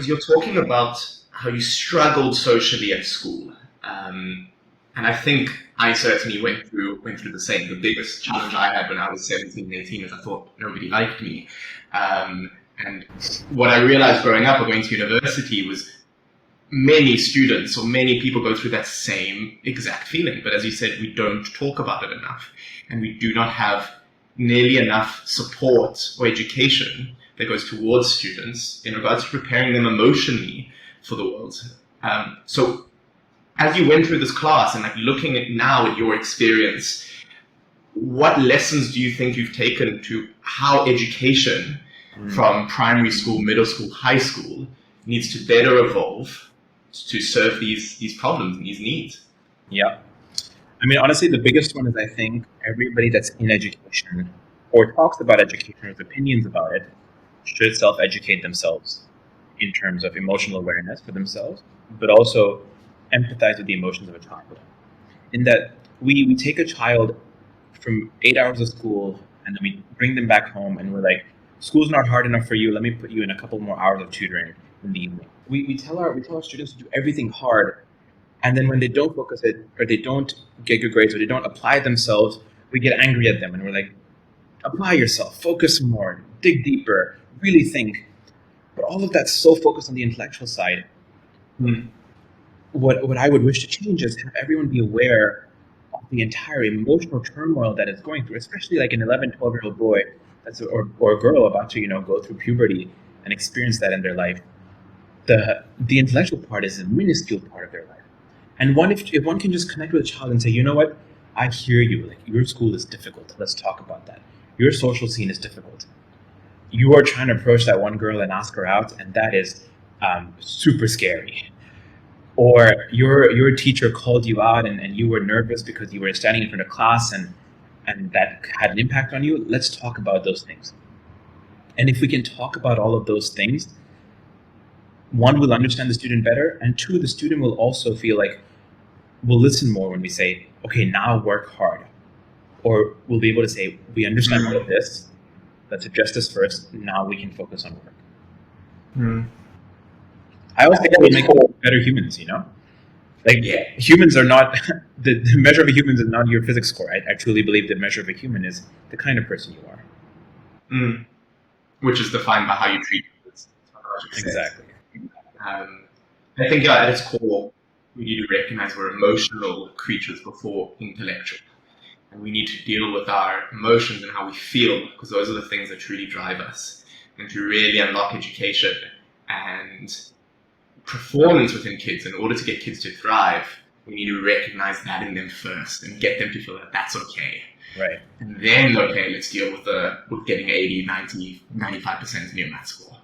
was you're talking about how you struggled socially at school. And I think I certainly went through the same. The biggest challenge I had when I was 17, 18 is I thought nobody liked me. And what I realized growing up or going to university was many students or many people go through that same exact feeling. But as you said, we don't talk about it enough. And we do not have nearly enough support or education that goes towards students in regards to preparing them emotionally for the world. So as you went through this class and like looking at now at your experience, what lessons do you think you've taken to how education from primary school, middle school, high school needs to better evolve to serve these problems and these needs? Yeah. I mean, honestly, the biggest one is I think everybody that's in education or talks about education or has opinions about it should self-educate themselves in terms of emotional awareness for themselves, but also empathize with the emotions of a child. In that we take a child from 8 hours of school and then we bring them back home and we're like, school's not hard enough for you, let me put you in a couple more hours of tutoring in the evening. We tell our students to do everything hard, and then when they don't focus it or they don't get good grades or they don't apply themselves, we get angry at them and we're like, apply yourself, focus more, dig deeper, really think. But all of that's so focused on the intellectual side. What I would wish to change is have everyone be aware of the entire emotional turmoil that it's going through, especially like an 11, 12-year-old boy or a girl about to go through puberty and experience that in their life. The intellectual part is a minuscule part of their life. And if one can just connect with a child and say, you know what, I hear you, like your school is difficult, let's talk about that. Your social scene is difficult. You are trying to approach that one girl and ask her out, and that is super scary. Or your teacher called you out and you were nervous because you were standing in front of class and that had an impact on you. Let's talk about those things. And if we can talk about all of those things, one, will understand the student better, and two, the student will also feel like we'll listen more when we say, okay, now work hard. Or we'll be able to say, we understand all of this, let's address this first, now we can focus on work. I always think we make better humans, Like, humans are not, the measure of a human is not your physics score. I truly believe the measure of a human is the kind of person you are. Which is defined by how you treat others. Exactly. I think at its core, we need to recognize we're emotional creatures before intellectual. And we need to deal with our emotions and how we feel, because those are the things that truly drive us. And to really unlock education and performance within kids, in order to get kids to thrive, we need to recognize that in them first and get them to feel that that's okay. Right. And then, okay, let's deal with getting 80, 90, 95% in your math score.